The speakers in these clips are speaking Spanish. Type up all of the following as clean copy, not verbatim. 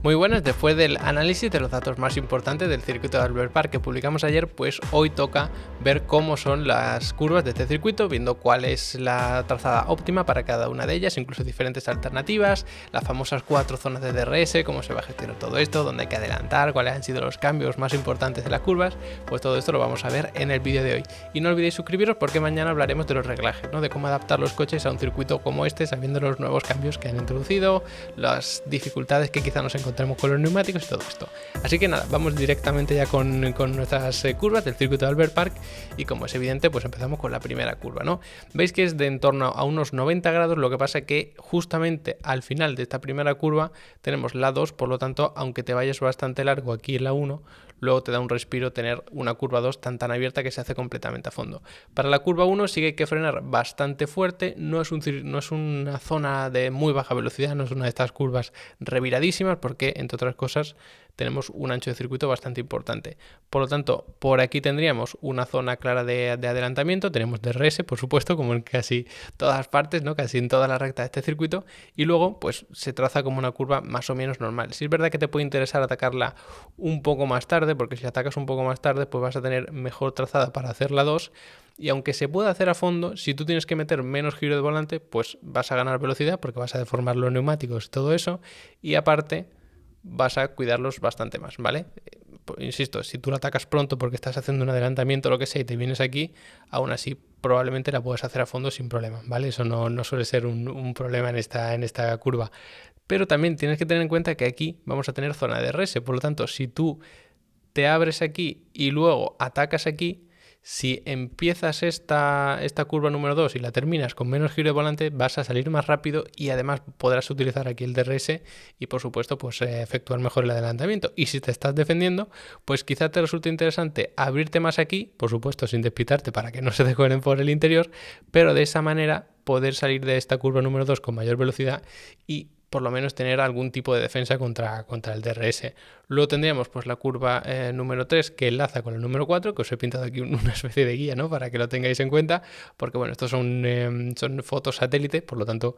Muy buenas, después del análisis de los datos más importantes del circuito de Albert Park que publicamos ayer, pues hoy toca ver cómo son las curvas de este circuito, viendo cuál es la trazada óptima para cada una de ellas, incluso diferentes alternativas, las famosas 4 zonas de DRS, cómo se va a gestionar todo esto, dónde hay que adelantar, cuáles han sido los cambios más importantes de las curvas, pues todo esto lo vamos a ver en el vídeo de hoy. Y no olvidéis suscribiros porque mañana hablaremos de los reglajes, ¿no? De cómo adaptar los coches a un circuito como este, sabiendo los nuevos cambios que han introducido, las dificultades que quizá nos encontremos con los neumáticos y todo esto. Así que nada, vamos directamente ya con nuestras curvas del circuito de Albert Park y como es evidente, pues empezamos con la primera curva, ¿no? Veis que es de en torno a unos 90 grados, lo que pasa que justamente al final de esta primera curva tenemos la 2, por lo tanto, aunque te vayas bastante largo aquí en la 1, luego te da un respiro tener una curva 2 tan abierta que se hace completamente a fondo. Para la curva 1 sí que hay que frenar bastante fuerte, no es una zona de muy baja velocidad, no es una de estas curvas reviradísimas porque, entre otras cosas, tenemos un ancho de circuito bastante importante. Por lo tanto, por aquí tendríamos una zona clara de adelantamiento, tenemos DRS, por supuesto, como en casi todas partes, ¿no? Casi en toda la recta de este circuito, y luego pues se traza como una curva más o menos normal. Sí es verdad que te puede interesar atacarla un poco más tarde, porque si atacas un poco más tarde, pues vas a tener mejor trazada para hacer la 2, y aunque se pueda hacer a fondo, si tú tienes que meter menos giro de volante, pues vas a ganar velocidad porque vas a deformar los neumáticos y todo eso, y aparte vas a cuidarlos bastante más, ¿vale? Insisto, si tú la atacas pronto porque estás haciendo un adelantamiento o lo que sea y te vienes aquí, aún así probablemente la puedes hacer a fondo sin problema, ¿vale? Eso no suele ser un problema en esta curva. Pero también tienes que tener en cuenta que aquí vamos a tener zona de DRS, por lo tanto, si tú te abres aquí y luego atacas aquí, si empiezas esta curva número 2 y la terminas con menos giro de volante, vas a salir más rápido y además podrás utilizar aquí el DRS y por supuesto pues efectuar mejor el adelantamiento. Y si te estás defendiendo, pues quizá te resulte interesante abrirte más aquí, por supuesto sin despistarte para que no se te cuelen por el interior, pero de esa manera poder salir de esta curva número 2 con mayor velocidad y por lo menos tener algún tipo de defensa contra el DRS. Luego tendríamos pues la curva número 3 que enlaza con el número 4, que os he pintado aquí una especie de guía, ¿no? Para que lo tengáis en cuenta, porque bueno, estos son fotos satélite, por lo tanto,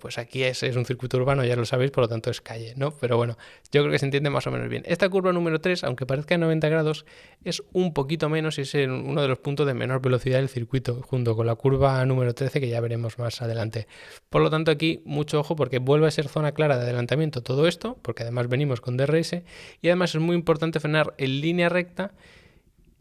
pues aquí es un circuito urbano, ya lo sabéis, por lo tanto es calle, ¿no? Pero bueno, yo creo que se entiende más o menos bien. Esta curva número 3, aunque parezca de 90 grados, es un poquito menos y es uno de los puntos de menor velocidad del circuito, junto con la curva número 13, que ya veremos más adelante. Por lo tanto, aquí mucho ojo porque vuelve a ser zona clara de adelantamiento todo esto, porque además venimos con DRS y además es muy importante frenar en línea recta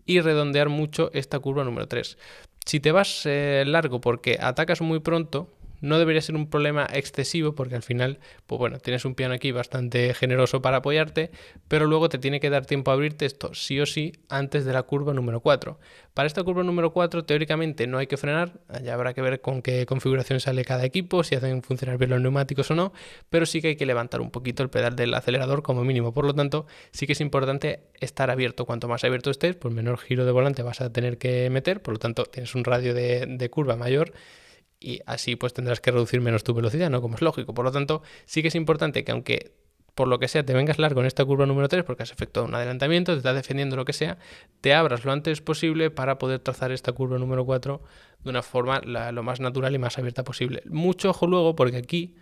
y redondear mucho esta curva número 3. Si te vas largo porque atacas muy pronto, no debería ser un problema excesivo porque al final, pues bueno, tienes un piano aquí bastante generoso para apoyarte, pero luego te tiene que dar tiempo a abrirte esto sí o sí antes de la curva número 4. Para esta curva número 4 teóricamente no hay que frenar, ya habrá que ver con qué configuración sale cada equipo, si hacen funcionar bien los neumáticos o no, pero sí que hay que levantar un poquito el pedal del acelerador como mínimo, por lo tanto sí que es importante estar abierto. Cuanto más abierto estés, pues menor giro de volante vas a tener que meter, por lo tanto tienes un radio de curva mayor y así pues tendrás que reducir menos tu velocidad, ¿no? Como es lógico. Por lo tanto, sí que es importante que aunque por lo que sea te vengas largo en esta curva número 3 porque has efectuado un adelantamiento, te estás defendiendo lo que sea, te abras lo antes posible para poder trazar esta curva número 4 de una forma lo más natural y más abierta posible. Mucho ojo luego porque aquí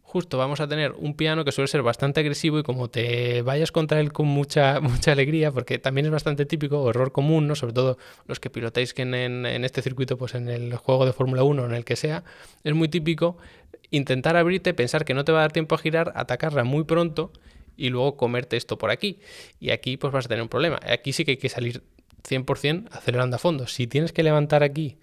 justo vamos a tener un piano que suele ser bastante agresivo y como te vayas contra él con mucha alegría, porque también es bastante típico, error común, ¿no? Sobre todo los que pilotáis que en este circuito, pues en el juego de Fórmula 1 o en el que sea, es muy típico intentar abrirte, pensar que no te va a dar tiempo a girar, atacarla muy pronto y luego comerte esto por aquí. Y aquí pues vas a tener un problema. Aquí sí que hay que salir 100% acelerando a fondo. Si tienes que levantar aquí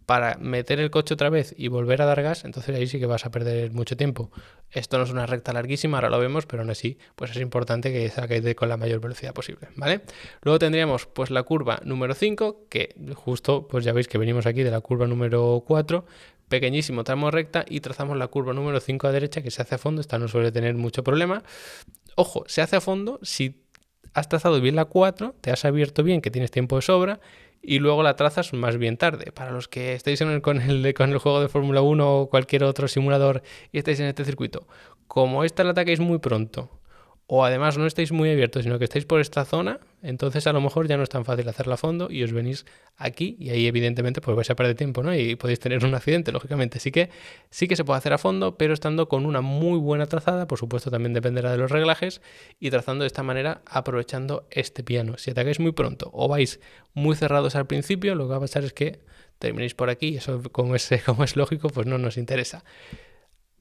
para meter el coche otra vez y volver a dar gas, entonces ahí sí que vas a perder mucho tiempo. Esto no es una recta larguísima, ahora lo vemos, pero aún así pues es importante que saquéis con la mayor velocidad posible, ¿vale? Luego tendríamos pues la curva número 5, que justo pues ya veis que venimos aquí de la curva número 4, pequeñísimo tramo recta y trazamos la curva número 5 a derecha que se hace a fondo, esta no suele tener mucho problema. Ojo, se hace a fondo si has trazado bien la 4, te has abierto bien, que tienes tiempo de sobra, y luego la trazas más bien tarde. Para los que estéis con el juego de Fórmula 1 o cualquier otro simulador y estáis en este circuito, como esta la ataquéis muy pronto o además no estáis muy abiertos, sino que estáis por esta zona, entonces a lo mejor ya no es tan fácil hacerla a fondo y os venís aquí y ahí evidentemente pues vais a perder tiempo, ¿no? Y podéis tener un accidente, lógicamente. Así que sí que se puede hacer a fondo, pero estando con una muy buena trazada, por supuesto también dependerá de los reglajes, y trazando de esta manera aprovechando este piano. Si atacáis muy pronto o vais muy cerrados al principio, lo que va a pasar es que terminéis por aquí y eso como es lógico pues no nos interesa.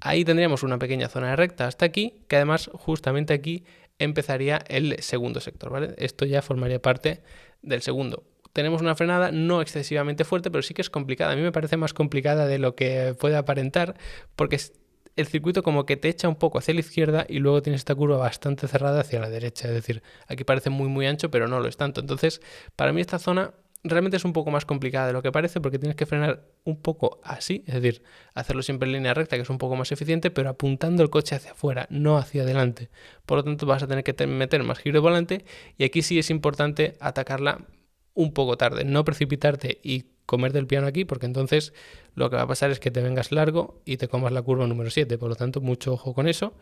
Ahí tendríamos una pequeña zona de recta hasta aquí, que además justamente aquí empezaría el segundo sector, ¿vale? Esto ya formaría parte del segundo. Tenemos una frenada no excesivamente fuerte, pero sí que es complicada. A mí me parece más complicada de lo que puede aparentar, porque el circuito como que te echa un poco hacia la izquierda y luego tienes esta curva bastante cerrada hacia la derecha. Es decir, aquí parece muy ancho, pero no lo es tanto. Entonces, para mí esta zona realmente es un poco más complicada de lo que parece, porque tienes que frenar un poco así, es decir, hacerlo siempre en línea recta, que es un poco más eficiente, pero apuntando el coche hacia afuera, no hacia adelante. Por lo tanto, vas a tener que meter más giro de volante, y aquí sí es importante atacarla un poco tarde, no precipitarte y comer del piano aquí, porque entonces lo que va a pasar es que te vengas largo y te comas la curva número 7. Por lo tanto, mucho ojo con eso,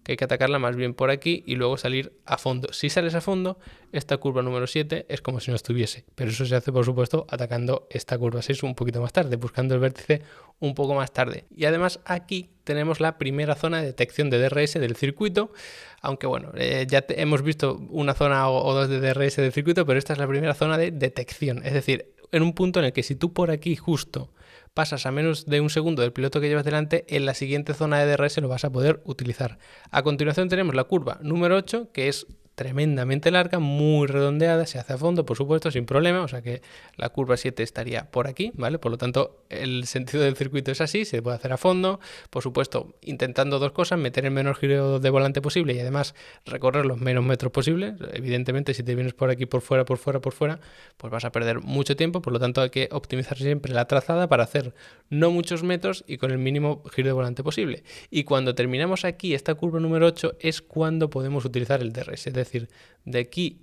que hay que atacarla más bien por aquí y luego salir a fondo. Si sales a fondo, esta curva número 7 es como si no estuviese, pero eso se hace por supuesto atacando esta curva 6 un poquito más tarde, buscando el vértice un poco más tarde. Y además aquí tenemos la primera zona de detección de DRS del circuito, aunque bueno, ya hemos visto una zona o dos de DRS del circuito, pero esta es la primera zona de detección, es decir, en un punto en el que si tú por aquí justo pasas a menos de un segundo del piloto que llevas delante, en la siguiente zona de DRS lo vas a poder utilizar. A continuación tenemos la curva número 8, que es tremendamente larga, muy redondeada, se hace a fondo, por supuesto, sin problema, o sea que la curva 7 estaría por aquí, ¿vale? Por lo tanto, el sentido del circuito es así, se puede hacer a fondo, por supuesto, intentando dos cosas, meter el menor giro de volante posible y además recorrer los menos metros posibles. Evidentemente, si te vienes por aquí, por fuera, pues vas a perder mucho tiempo, por lo tanto hay que optimizar siempre la trazada para hacer no muchos metros y con el mínimo giro de volante posible. Y cuando terminamos aquí esta curva número 8 es cuando podemos utilizar el DRS, es decir, de aquí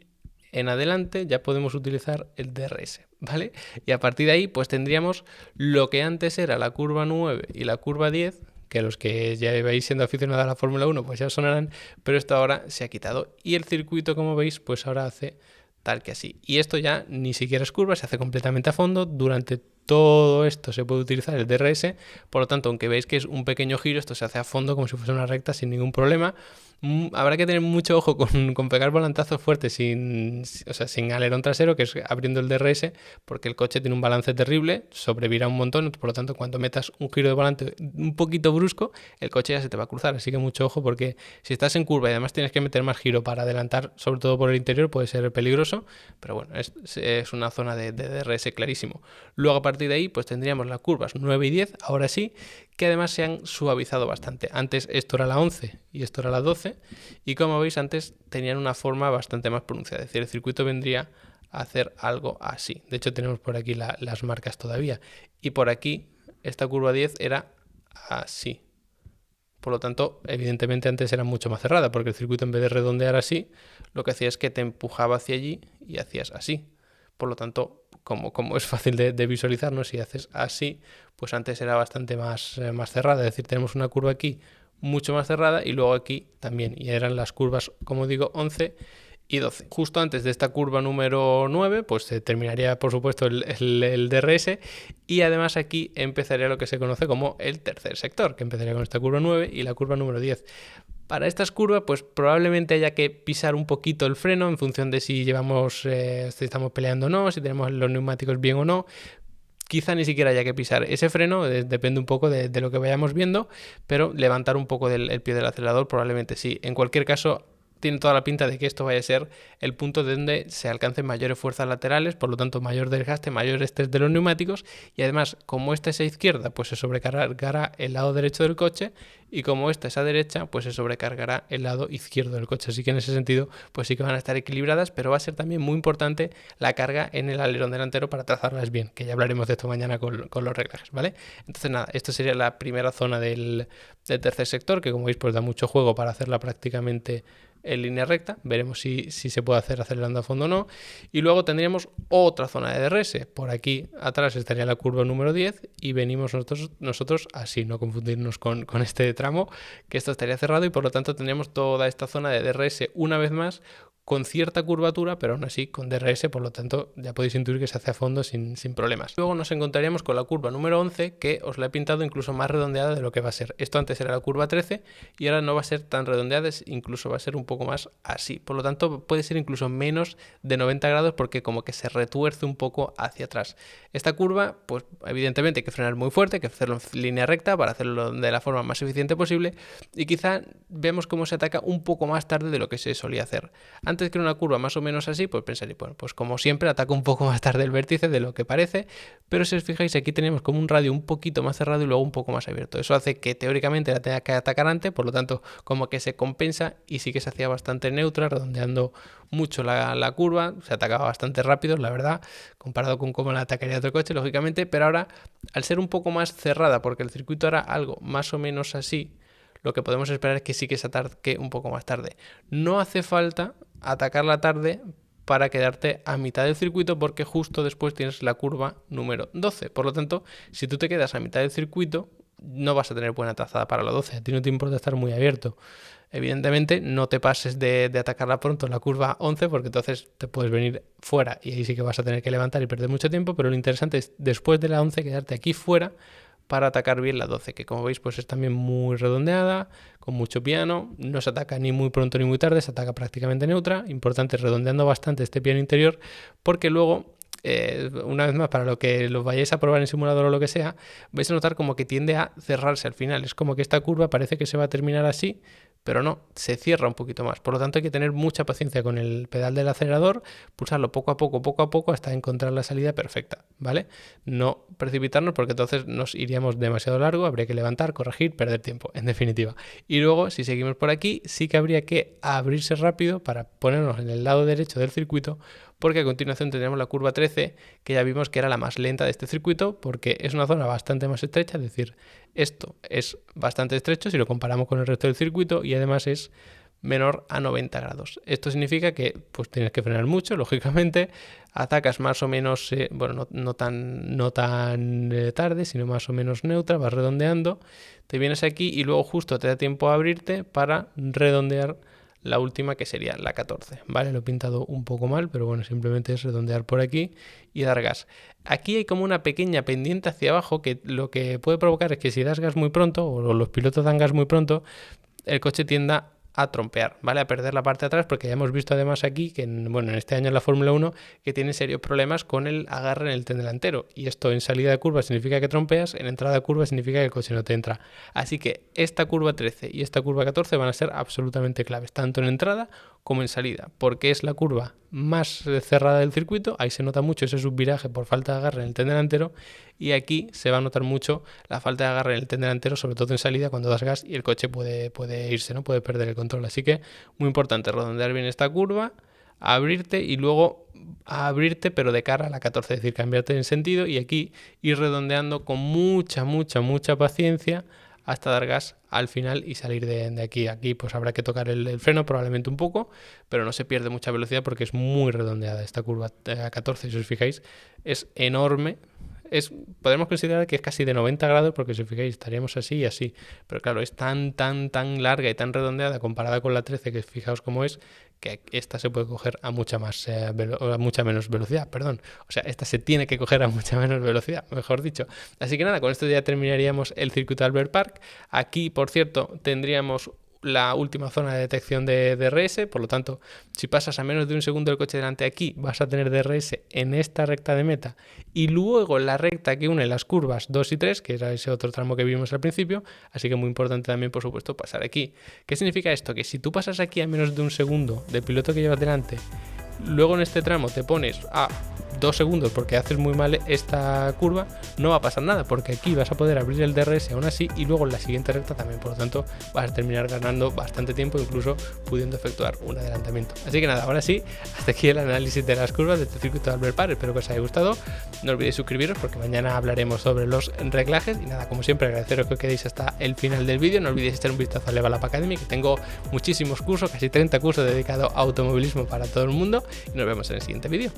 en adelante ya podemos utilizar el DRS, ¿vale? Y a partir de ahí pues tendríamos lo que antes era la curva 9 y la curva 10, que los que ya vais siendo aficionados a la Fórmula 1 pues ya sonarán, pero esto ahora se ha quitado y el circuito, como veis, pues ahora hace tal que así. Y esto ya ni siquiera es curva, se hace completamente a fondo. Durante todo esto se puede utilizar el DRS, por lo tanto, aunque veis que es un pequeño giro, esto se hace a fondo como si fuese una recta sin ningún problema. Habrá que tener mucho ojo con pegar volantazos fuertes sin alerón trasero, que es abriendo el DRS, porque el coche tiene un balance terrible, sobrevira un montón, por lo tanto cuando metas un giro de volante un poquito brusco, el coche ya se te va a cruzar, así que mucho ojo, porque si estás en curva y además tienes que meter más giro para adelantar, sobre todo por el interior, puede ser peligroso, pero bueno, es una zona de DRS clarísimo. Luego a partir de ahí pues tendríamos las curvas 9 y 10, ahora sí, que además se han suavizado bastante. Antes esto era la 11 y esto era la 12, y como veis antes tenían una forma bastante más pronunciada, es decir, el circuito vendría a hacer algo así. De hecho tenemos por aquí las marcas todavía, y por aquí esta curva 10 era así. Por lo tanto, evidentemente antes era mucho más cerrada, porque el circuito en vez de redondear así, lo que hacía es que te empujaba hacia allí y hacías así. Por lo tanto, como es fácil de visualizar, ¿no? Si haces así, pues antes era bastante más cerrada. Es decir, tenemos una curva aquí mucho más cerrada y luego aquí también. Y eran las curvas, como digo, 11 y 12. Justo antes de esta curva número 9, pues se terminaría, por supuesto, el DRS, y además aquí empezaría lo que se conoce como el tercer sector, que empezaría con esta curva 9 y la curva número 10. Para estas curvas, pues probablemente haya que pisar un poquito el freno en función de si si estamos peleando o no, si tenemos los neumáticos bien o no. Quizá ni siquiera haya que pisar ese freno, depende un poco de lo que vayamos viendo, pero levantar un poco el pie del acelerador probablemente sí. En cualquier caso, tiene toda la pinta de que esto vaya a ser el punto de donde se alcancen mayores fuerzas laterales, por lo tanto mayor desgaste, mayor estrés de los neumáticos, y además como esta es a izquierda, pues se sobrecargará el lado derecho del coche, y como esta es a derecha, pues se sobrecargará el lado izquierdo del coche. Así que en ese sentido pues sí que van a estar equilibradas, pero va a ser también muy importante la carga en el alerón delantero para trazarlas bien, que ya hablaremos de esto mañana con los reglajes, ¿vale? Entonces nada, esto sería la primera zona del tercer sector, que como veis pues da mucho juego para hacerla prácticamente en línea recta, veremos si se puede hacer acelerando a fondo o no, y luego tendríamos otra zona de DRS, por aquí atrás estaría la curva número 10 y venimos nosotros así, no confundirnos con este tramo, que esto estaría cerrado y por lo tanto tendríamos toda esta zona de DRS una vez más, con cierta curvatura, pero aún así con DRS, por lo tanto ya podéis intuir que se hace a fondo sin problemas. Luego nos encontraríamos con la curva número 11, que os la he pintado incluso más redondeada de lo que va a ser. Esto antes era la curva 13 y ahora no va a ser tan redondeada, incluso va a ser un poco más así. Por lo tanto puede ser incluso menos de 90 grados porque como que se retuerce un poco hacia atrás. Esta curva, pues evidentemente hay que frenar muy fuerte, hay que hacerlo en línea recta para hacerlo de la forma más eficiente posible y quizá vemos cómo se ataca un poco más tarde de lo que se solía hacer. Antes que era una curva más o menos así, pues pensaría, bueno, pues como siempre ataca un poco más tarde el vértice de lo que parece, pero si os fijáis aquí tenemos como un radio un poquito más cerrado y luego un poco más abierto. Eso hace que teóricamente la tenga que atacar antes, por lo tanto como que se compensa y sí que se hacía bastante neutra, redondeando mucho la curva, se atacaba bastante rápido, la verdad, comparado con cómo la atacaría otro coche, lógicamente, pero ahora al ser un poco más cerrada, porque el circuito era algo más o menos así, lo que podemos esperar es que sí que se ataque un poco más tarde. No hace falta atacarla tarde para quedarte a mitad del circuito porque justo después tienes la curva número 12. Por lo tanto, si tú te quedas a mitad del circuito, no vas a tener buena trazada para la 12. A ti no te importa estar muy abierto. Evidentemente, no te pases de atacarla pronto en la curva 11 porque entonces te puedes venir fuera y ahí sí que vas a tener que levantar y perder mucho tiempo, pero lo interesante es después de la 11 quedarte aquí fuera para atacar bien la 12, que como veis pues es también muy redondeada, con mucho piano, no se ataca ni muy pronto ni muy tarde, se ataca prácticamente neutra, importante redondeando bastante este piano interior, porque luego, una vez más, para lo que lo vayáis a probar en simulador o lo que sea, vais a notar como que tiende a cerrarse al final, es como que esta curva parece que se va a terminar así, pero no, se cierra un poquito más. Por lo tanto hay que tener mucha paciencia con el pedal del acelerador, pulsarlo poco a poco hasta encontrar la salida perfecta, ¿vale? No precipitarnos porque entonces nos iríamos demasiado largo, habría que levantar, corregir, perder tiempo, en definitiva. Y luego, si seguimos por aquí, sí que habría que abrirse rápido para ponernos en el lado derecho del circuito, porque a continuación tendremos la curva 13, que ya vimos que era la más lenta de este circuito, porque es una zona bastante más estrecha, es decir, esto es bastante estrecho si lo comparamos con el resto del circuito y además es menor a 90 grados. Esto significa que pues tienes que frenar mucho, lógicamente, atacas más o menos, no tan tarde, sino más o menos neutra, vas redondeando, te vienes aquí y luego justo te da tiempo a abrirte para redondear la última, que sería la 14, ¿vale? Lo he pintado un poco mal, pero bueno, simplemente es redondear por aquí y dar gas. Aquí hay como una pequeña pendiente hacia abajo que lo que puede provocar es que si das gas muy pronto, o los pilotos dan gas muy pronto, el coche tienda a trompear, ¿vale? A perder la parte de atrás, porque ya hemos visto además aquí que en este año en la Fórmula 1 que tiene serios problemas con el agarre en el tren delantero, y esto en salida de curva significa que trompeas, en entrada de curva significa que el coche no te entra. Así que esta curva 13 y esta curva 14 van a ser absolutamente claves, tanto en entrada como en salida, porque es la curva más cerrada del circuito, ahí se nota mucho ese subviraje por falta de agarre en el tren delantero, y aquí se va a notar mucho la falta de agarre en el tren delantero, sobre todo en salida cuando das gas y el coche puede irse, ¿no? Puede perder el control, así que muy importante redondear bien esta curva, abrirte y luego abrirte pero de cara a la 14, es decir, cambiarte en sentido y aquí ir redondeando con mucha paciencia hasta dar gas al final y salir de aquí. Aquí pues habrá que tocar el freno probablemente un poco, pero no se pierde mucha velocidad porque es muy redondeada esta curva a 14, si os fijáis es enorme. Podemos considerar que es casi de 90 grados porque si os fijáis estaríamos así y así, pero claro, es tan larga y tan redondeada comparada con la 13, que fijaos cómo es, que esta se puede coger a mucha menos velocidad, perdón. O sea, esta se tiene que coger a mucha menos velocidad, mejor dicho. Así que nada, con esto ya terminaríamos el circuito de Albert Park. Aquí, por cierto, tendríamos la última zona de detección de DRS, por lo tanto, si pasas a menos de un segundo el coche delante aquí, vas a tener DRS en esta recta de meta y luego en la recta que une las curvas 2 y 3, que era ese otro tramo que vimos al principio, así que muy importante también, por supuesto, pasar aquí. ¿Qué significa esto? Que si tú pasas aquí a menos de un segundo del piloto que llevas delante, luego en este tramo te pones a 2 segundos porque haces muy mal esta curva, no va a pasar nada, porque aquí vas a poder abrir el DRS aún así y luego en la siguiente recta también. Por lo tanto, vas a terminar ganando bastante tiempo, incluso pudiendo efectuar un adelantamiento. Así que nada, ahora sí, hasta aquí el análisis de las curvas de este circuito de Albert Park. Espero que os haya gustado. No olvidéis suscribiros porque mañana hablaremos sobre los reglajes. Y nada, como siempre, agradeceros que os quedéis hasta el final del vídeo. No olvidéis echar un vistazo a Level Up Academy, que tengo muchísimos cursos, casi 30 cursos dedicados a automovilismo para todo el mundo. Y nos vemos en el siguiente vídeo.